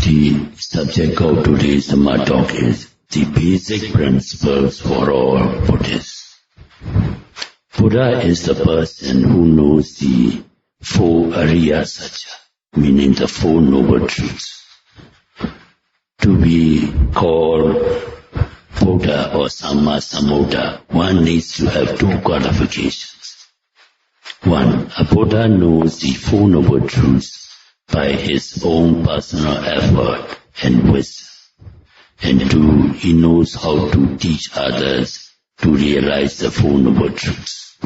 The subject of today's Dhamma talk is the basic principles for all Buddhists. Buddha is the person who knows the four Ariya Satya, meaning the Four Noble Truths. To be called Buddha or Samma Sambuddha, one needs to have two qualifications. One, a Buddha knows the Four Noble Truths by his own personal effort and wisdom. And two, he knows how to teach others to realize the Four Noble Truths.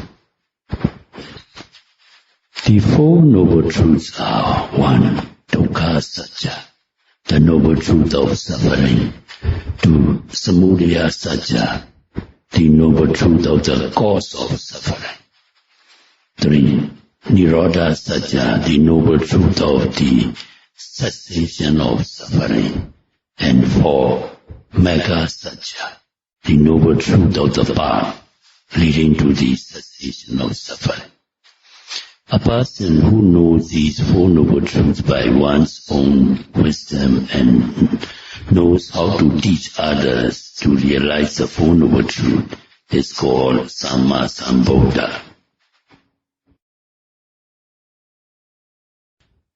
The Four Noble Truths are: one, Dukkha Satya, the noble truth of suffering; two, Samudaya Satya, the noble truth of the cause of suffering; three, Nirodha Satya, the noble truth of the cessation of suffering; and four, Magga Satya, the noble truth of the path leading to the cessation of suffering. A person who knows these Four Noble Truths by one's own wisdom and knows how to teach others to realize the Four Noble Truths is called Samma Sambuddha.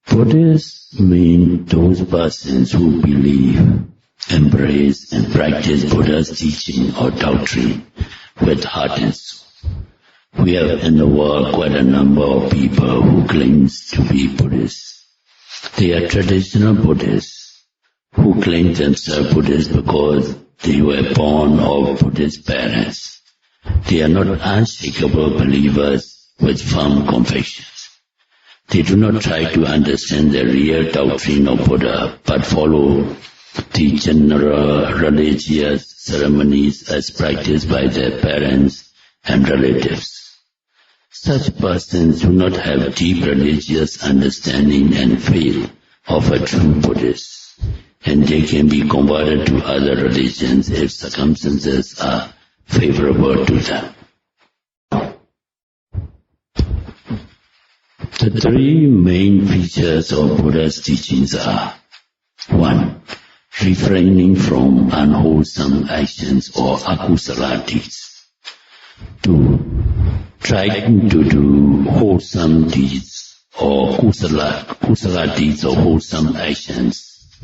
Buddhists mean those persons who believe, embrace and practice Buddha's teaching or doctrine with heart and soul. We have in the world quite a number of people who claim to be Buddhists. They are traditional Buddhists who claim themselves Buddhists because they were born of Buddhist parents. They are not unshakable believers with firm convictions. They do not try to understand the real doctrine of Buddha, but follow the general religious ceremonies as practiced by their parents and relatives. Such persons do not have deep religious understanding and faith of a true Buddhist, and they can be converted to other religions if circumstances are favorable to them. The three main features of Buddha's teachings are: one, refraining from unwholesome actions or akusala deeds; two, trying to do wholesome deeds or kusala deeds or wholesome actions;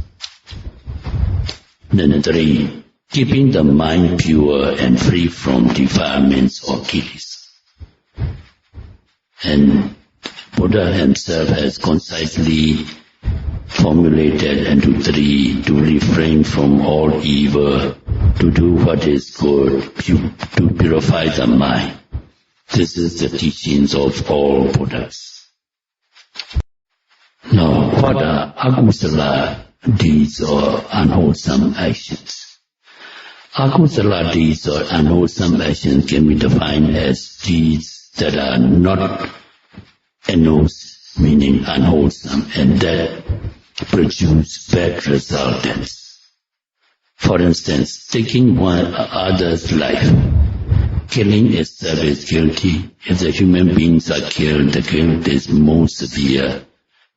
then three, keeping the mind pure and free from defilements or kilesa. And Buddha himself has concisely formulated into three: to refrain from all evil, to do what is good, to purify the mind. This is the teachings of all Buddhas. Now, what are akusala deeds or unwholesome actions? Akusala deeds or unwholesome actions can be defined as deeds that are not anos, meaning unwholesome, and that produce bad results. For instance, taking one other's life. Killing itself is guilty. If the human beings are killed, the guilt is more severe.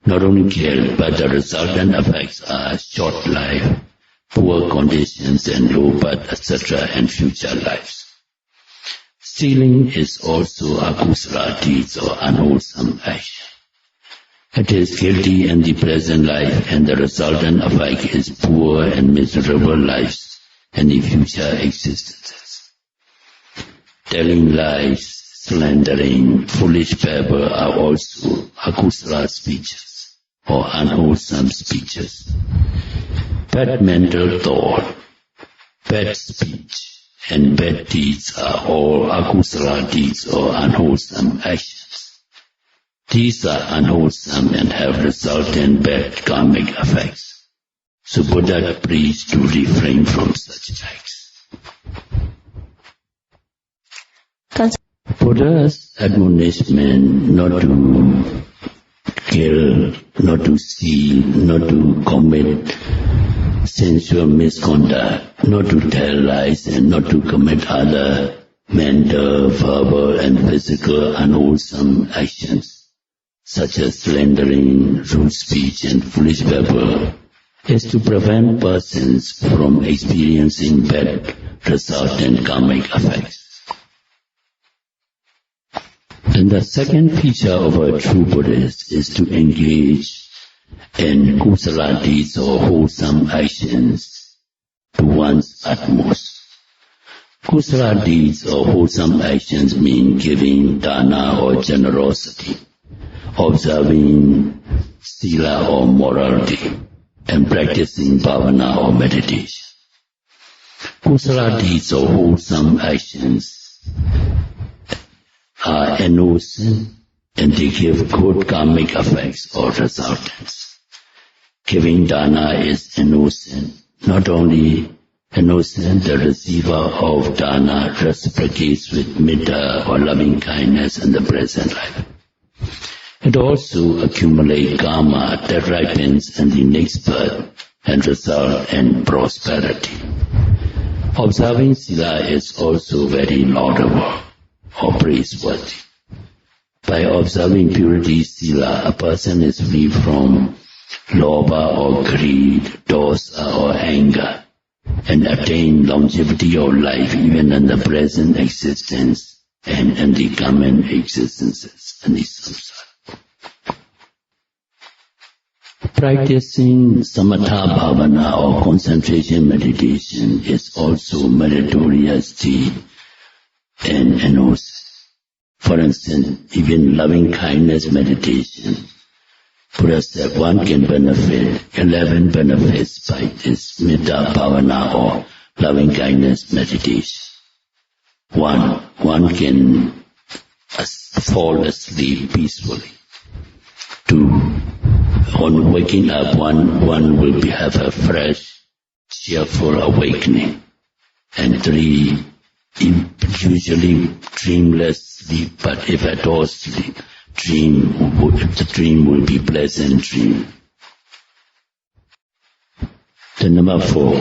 Not only killed, but the resultant effects are short life, poor conditions and low birth, etc., and future lives. Stealing is also akusala deeds or unwholesome action. It is guilty in the present life, and the resultant effect is poor and miserable lives in the future existences. Telling lies, slandering, foolish babble are also akusala speeches or unwholesome speeches. Bad mental thought, bad speech, and bad deeds are all akusala deeds or unwholesome actions. These are unwholesome and have resultant bad karmic effects. So Buddha preached to refrain from such acts. Buddha's admonishment not to kill, not to steal, not to commit sensual misconduct, not to tell lies, and not to commit other mental, verbal, and physical unwholesome actions, such as slandering, rude speech, and foolish babble, is to prevent persons from experiencing bad resultant karmic effects. And the second feature of a true Buddhist is to engage in kusala deeds or wholesome actions to one's utmost. Kusala deeds or wholesome actions mean giving dana or generosity, observing sila or morality, and practicing bhavana or meditation. Kusala deeds or wholesome actions are innocent and they give good karmic effects or resultants. Giving dana is innocent. Not only innocent, the receiver of dana reciprocates with metta or loving kindness in the present life. It also accumulates karma that ripens in the next birth and result in prosperity. Observing sila is also very laudable or praiseworthy. By observing purity sila, a person is free from lobha or greed, dosa or anger, and attain longevity of life even in the present existence and in the coming existences in the samsara. Practicing samatha bhavana or concentration meditation is also meritorious deed and innocent. For instance, even loving kindness meditation, Buddha said one can benefit 11 benefits by this metta bhavana or loving kindness meditation. One can fall asleep peacefully. 2, on waking up, one will have a fresh, cheerful awakening. And 3, usually dreamless sleep, but if at all sleep, the dream will be pleasant dream. The number 4,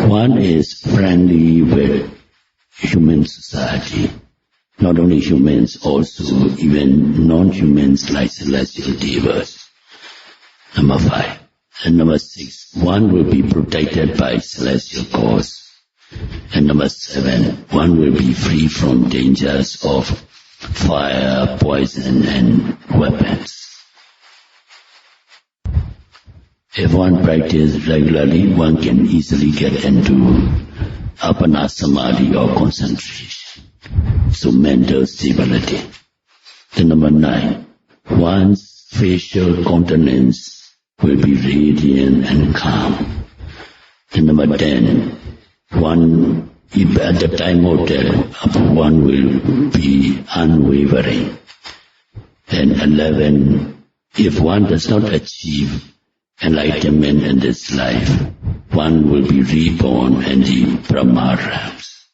one is friendly with human society. Not only humans, also even non-humans like celestial devas. Number 5. And number 6, one will be protected by celestial cause. And number 7, one will be free from dangers of fire, poison, and weapons. If one practices regularly, one can easily get into apana samadhi or concentration. So mental stability. Then number 9, one's facial countenance will be radiant and calm. Then number 10, at the time of death, one will be unwavering. And 11, if one does not achieve enlightenment in this life, one will be reborn in the Brahma realms.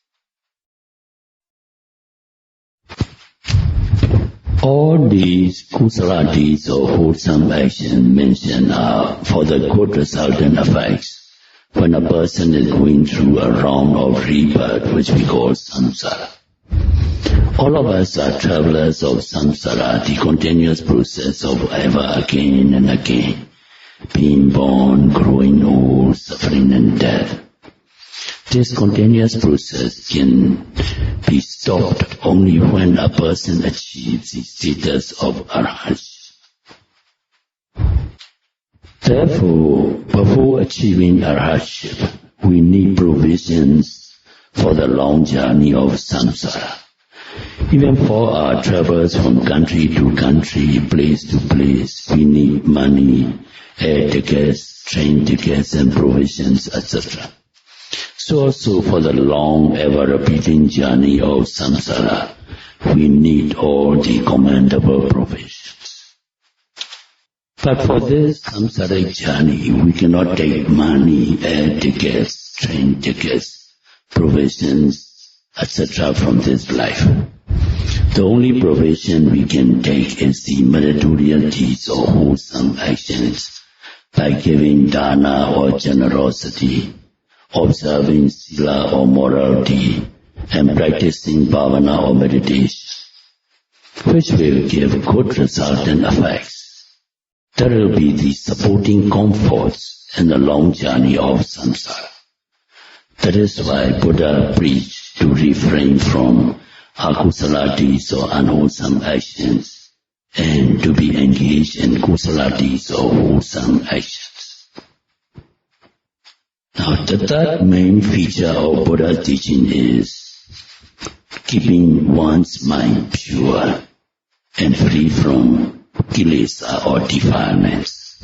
All these kusala deeds or wholesome actions mentioned are for the good resultant effects when a person is going through a round of rebirth which we call samsara. All of us are travelers of samsara, the continuous process of ever again and again, being born, growing old, suffering and death. This continuous process can be stopped only when a person achieves the status of arhat. Therefore, before achieving arhatship, we need provisions for the long journey of samsara. Even for our travels from country to country, place to place, we need money, air tickets, train tickets and provisions, etc. So also for the long ever-repeating journey of samsara, we need all the commendable provisions. But for this samsaric journey, we cannot take money, air tickets, train tickets, provisions, etc. from this life. The only provision we can take is the meritorious deeds or wholesome actions by giving dana or generosity, observing sila or morality, and practicing bhavana or meditation, which will give good resultant effects. That will be the supporting comforts in the long journey of samsara. That is why Buddha preached to refrain from akusala deeds or unwholesome actions and to be engaged in kusala deeds or wholesome actions. Now the third main feature of Buddha's teaching is keeping one's mind pure and free from kilesa or defilements.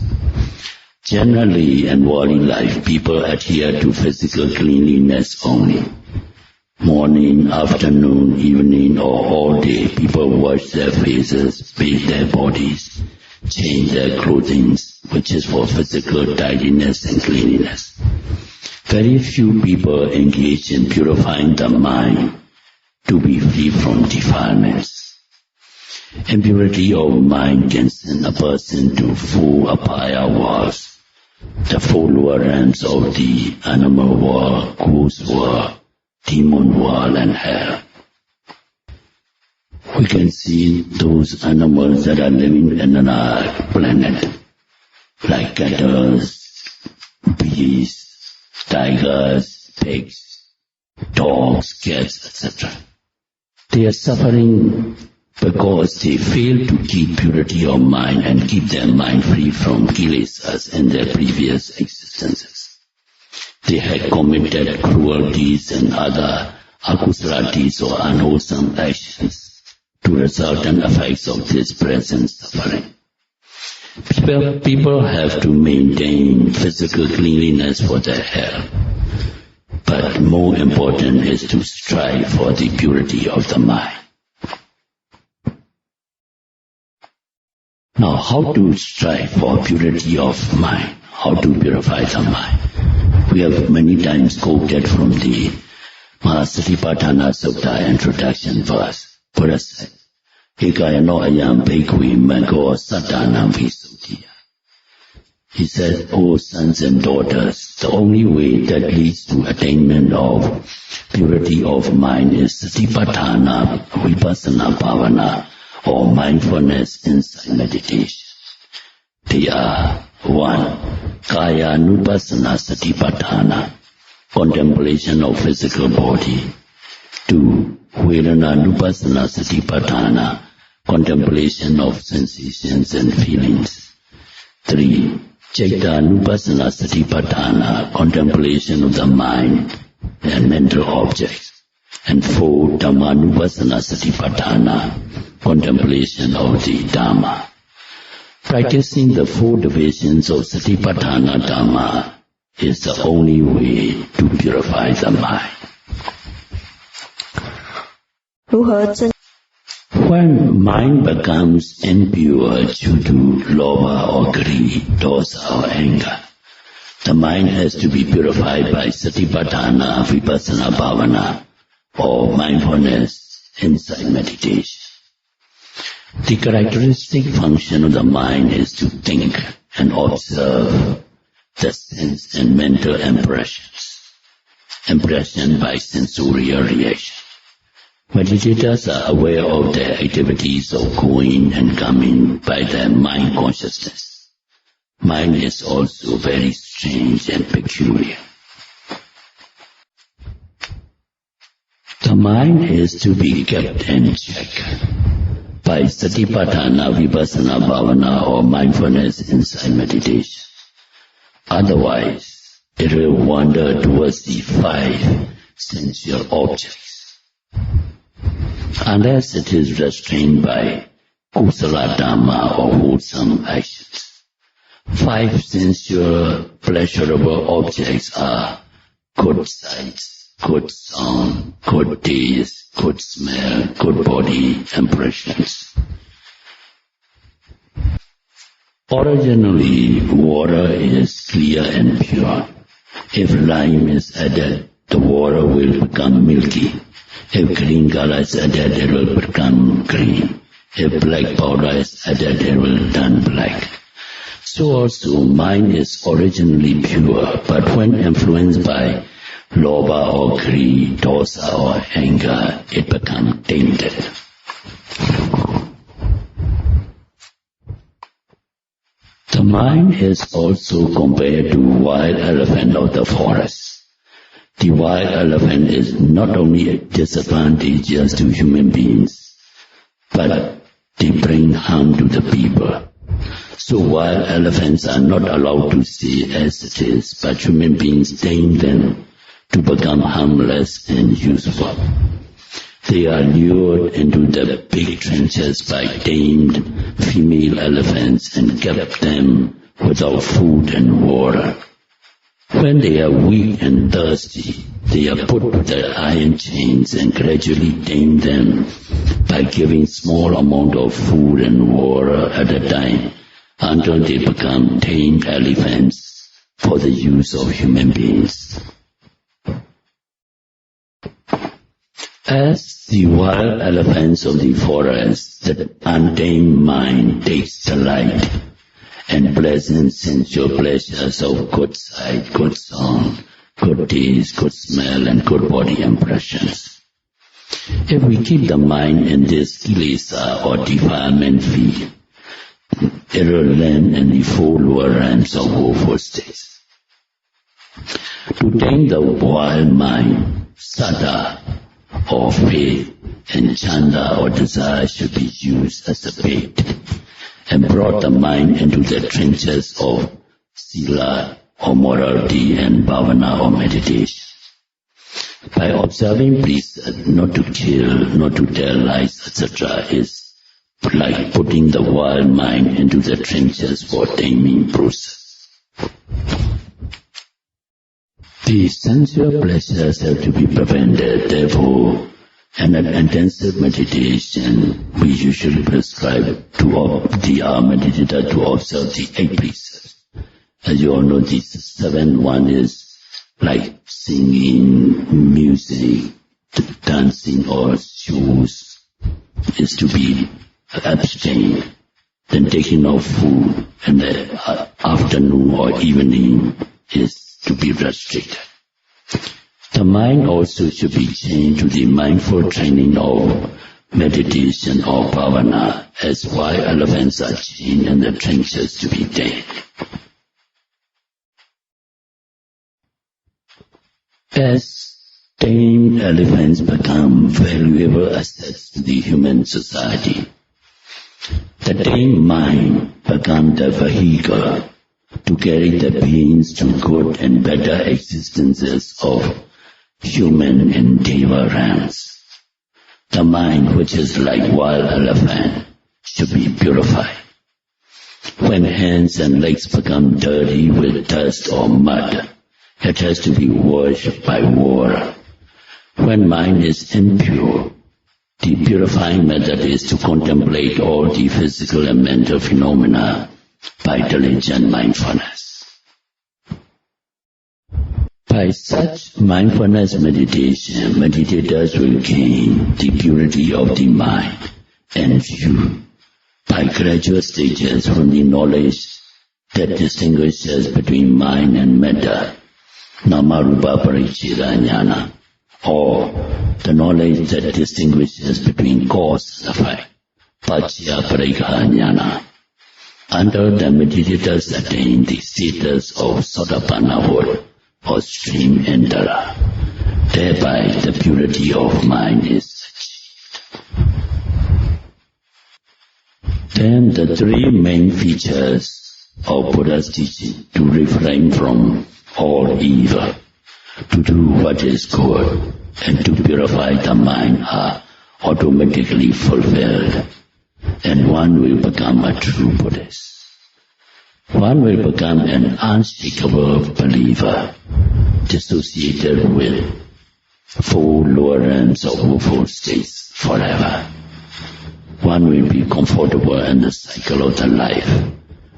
Generally in worldly life, people adhere to physical cleanliness only. Morning, afternoon, evening or all day, people wash their faces, bathe their bodies, change their clothing, which is for physical tidiness and cleanliness. Very few people engage in purifying the mind to be free from defilements. Impurity of mind can send a person to four apaya worlds, the four lower realms of the animal world, ghost world, demon world and hell. We can see those animals that are living in another planet, like cattle, beasts, tigers, pigs, dogs, cats, etc. They are suffering because they fail to keep purity of mind and keep their mind free from kilesas in their previous existences. They had committed cruel deeds and other akusala deeds or unwholesome actions to resultant effects of this present suffering. People have to maintain physical cleanliness for their health, but more important is to strive for the purity of the mind. Now, how to strive for purity of mind? How to purify the mind? We have many times quoted from the Mahasatipatthana Sutta introduction verse. Buddha said, Ekayano ayam bhikkhve maggo sattanam visuddhiya. He said, O sons and daughters, the only way that leads to attainment of purity of mind is Satipatthana Vipassana Bhavana, or mindfulness insight meditation. They are 1. Kaya Nupassana Satipatthana, contemplation of physical body. 2. Vedana Nupassana Satipatthana, contemplation of sensations and feelings. 3. Citta Nupassana Satipatthana, contemplation of the mind and mental objects. And 4. Dhamma Nupassana Satipatthana, contemplation of the Dhamma. Practicing the 4 divisions of Satipatthana Dhamma is the only way to purify the mind. When mind becomes impure due to lobha or greed, dosa or anger, the mind has to be purified by Satipatthana Vipassana Bhavana, or mindfulness insight meditation. The characteristic function of the mind is to think and observe the sense and mental impressions, impression by sensorial reaction. Meditators are aware of their activities of going and coming by their mind consciousness. Mind is also very strange and peculiar. The mind is to be kept in check by Satipatthana Vipassana Bhavana or mindfulness insight meditation. Otherwise, it will wander towards the 5 sensual objects. Unless it is restrained by kusala dhamma or wholesome actions. 5 sensual pleasurable objects are good sights, good sound, good taste, good smell, good body impressions. Originally, water is clear and pure. If lime is added, the water will become milky. If green color is added, it will become green. If black powder is added, it will turn black. So also, mind is originally pure, but when influenced by lobha or greed, dosa or anger, it becomes tainted. The mind is also compared to wild elephant of the forest. The wild elephant is not only disadvantageous to human beings, but they bring harm to the people. So wild elephants are not allowed to stay as it is, but human beings tame them to become harmless and useful. They are lured into the big trenches by tamed female elephants and kept them without food and water. When they are weak and thirsty, they are put to the iron chains and gradually tame them by giving small amount of food and water at a time until they become tamed elephants for the use of human beings. As the wild elephants of the forest, the untamed mind takes delight and pleasant sensual pleasures of good sight, good sound, good taste, good smell, and good body impressions. If we keep the mind in this kilesa or defilement field, it will land in the four lower realms of woeful states. To tame the wild mind, sada or faith and chanda or desire should be used as a bait and brought the mind into the trenches of sila or morality and bhavana or meditation. By observing precepts not to kill, not to tell lies, etc. is like putting the wild mind into the trenches for taming process. The sensual pleasures have to be prevented, therefore, in an intensive meditation, we usually prescribe to the meditator to observe the 8 precepts. As you all know, the 7th one is like singing, music, dancing or shows is to be abstained. Then taking of food in the afternoon or evening is to be restricted. The mind also should be changed to the mindful training of meditation or bhavana, as wild elephants are chained in the trenches to be tamed. As tamed elephants become valuable assets to the human society, the tamed mind becomes the vehicle to carry the beings to good and better existences of human and deva realms. The mind, which is like wild elephant, should be purified. When hands and legs become dirty with dust or mud, it has to be washed by water. When mind is impure, the purifying method is to contemplate all the physical and mental phenomena by diligent mindfulness. By such mindfulness meditation, meditators will gain the purity of the mind and view by gradual stages from the knowledge that distinguishes between mind and matter, nama-rupa paricheda jnana, or the knowledge that distinguishes between cause and effect, paccaya parikkhya jnana, until the meditators attain the status of sotapannahood or stream enterer. Thereby the purity of mind is achieved. Then the 3 main features of Buddha's teaching: to refrain from all evil, to do what is good, and to purify the mind are automatically fulfilled, and one will become a true Buddhist. One will become an unshakable believer, dissociated with 4 lower realms of woeful states forever. One will be comfortable in the cycle of the life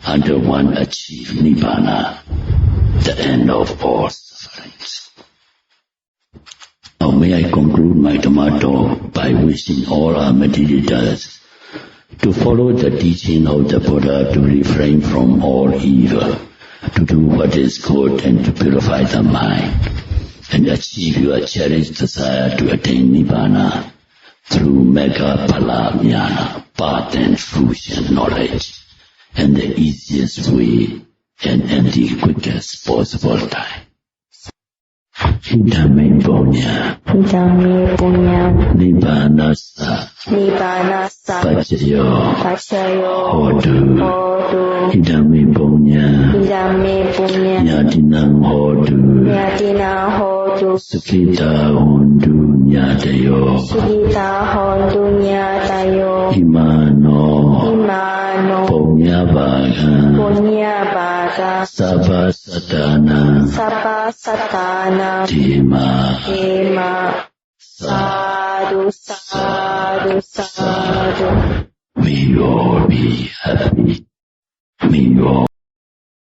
until one achieves Nibbana, the end of all sufferings. Now may I conclude my Dhamma talk by wishing all our meditators to follow the teaching of the Buddha, to refrain from all evil, to do what is good and to purify the mind, and achieve your cherished desire to attain Nibbana through Megha Phala Jnana, path and fruition knowledge, and the easiest way and the quickest possible time. Hidame Punya Nibbanasa Pachayo Hodu Hidame Punya Nyadinang Hodu Sukita Hondu Nyadayo Imano Punya Baga Sabha Satana Dima Sadhu. We all be happy. We all